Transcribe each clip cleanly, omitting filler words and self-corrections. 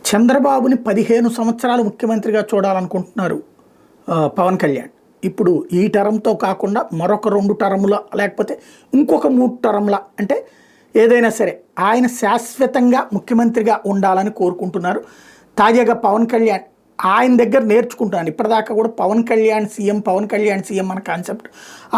చంద్రబాబుని 15 సంవత్సరాలు ముఖ్యమంత్రిగా చూడాలనుకుంటున్నారు పవన్ కళ్యాణ్. ఇప్పుడు ఈ టర్మ్‌తో కాకుండా మరొక 2 టర్ముల లేకపోతే ఇంకొక 3 టర్ముల అంటే ఏదైనా సరే ఆయన శాశ్వతంగా ముఖ్యమంత్రిగా ఉండాలని కోరుకుంటున్నారు. తాజాగా పవన్ కళ్యాణ్ ఆయన దగ్గర నేర్చుకుంటున్నాను. ఇప్పటిదాకా కూడా పవన్ కళ్యాణ్ సీఎం అన్న కాన్సెప్ట్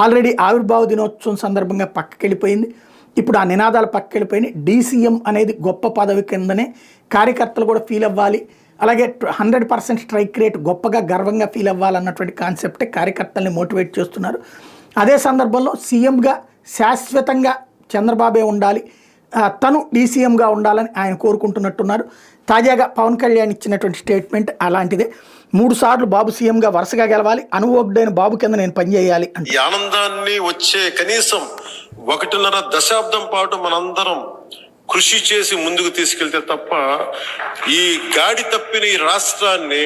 ఆల్రెడీ ఆవిర్భావ దినోత్సవం సందర్భంగా పక్కకెళ్ళిపోయింది. ఇప్పుడు ఆ నినాదాలు పక్కకెళ్ళిపోయినాయి. డీసీఎం అనేది గొప్ప పదవి కిందనే కార్యకర్తలు కూడా ఫీల్ అవ్వాలి, అలాగే 100% స్ట్రైక్ రేట్ గొప్పగా గర్వంగా ఫీల్ అవ్వాలన్నటువంటి కాన్సెప్టే కార్యకర్తల్ని మోటివేట్ చేస్తున్నారు. అదే సందర్భంలో సీఎంగా శాశ్వతంగా చంద్రబాబే ఉండాలి, తను డీసీఎంగా ఉండాలని ఆయన కోరుకుంటున్నట్టున్నారు. తాజాగా పవన్ కళ్యాణ్ ఇచ్చినటువంటి స్టేట్మెంట్ అలాంటిదే. 3 సార్లు బాబు సీఎంగా వరుసగా గెలవాలి, అనుభవజ్ఞుడైన బాబు కింద నేను పనిచేయాలి. ఈ ఆనందాన్ని వచ్చే కనీసం 1.5 దశాబ్దం పాటు మనందరం కృషి చేసి ముందుకు తీసుకెళ్తే తప్ప ఈ గాడి తప్పిన ఈ రాష్ట్రాన్ని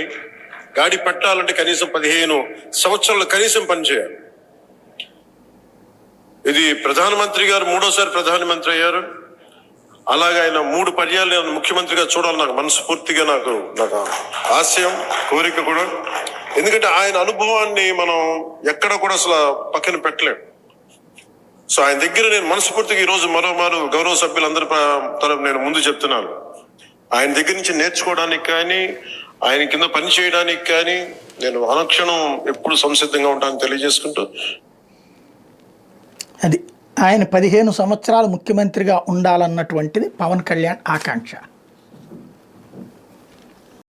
గాడి పెట్టాలంటే కనీసం 15 సంవత్సరాలు కనీసం పనిచేయాలి. ఇది ప్రధానమంత్రి గారు 3వసారి ప్రధానమంత్రి అయ్యారు. అలాగే ఆయన 3 పర్యాలు నేను ముఖ్యమంత్రిగా చూడాలి. నాకు మనస్ఫూర్తిగా నాకు ఆశయం, కోరిక కూడా. ఎందుకంటే ఆయన అనుభవాన్ని మనం ఎక్కడ కూడా అసలు పక్కన పెట్టలేం. సో ఆయన దగ్గర నేను మనస్ఫూర్తిగా ఈరోజు మరోమారు గౌరవ సభ్యులందరి తరపు నేను ముందు చెప్తున్నాను, ఆయన దగ్గర నుంచి నేర్చుకోవడానికి కానీ ఆయన కింద పని చేయడానికి కానీ నేను అనుక్షణం ఎప్పుడు సంసిద్ధంగా ఉంటానని తెలియజేసుకుంటూ, అది ఆయన 15 సంవత్సరాలు ముఖ్యమంత్రిగా ఉండాలన్నటువంటిది పవన్ కళ్యాణ్ ఆకాంక్ష.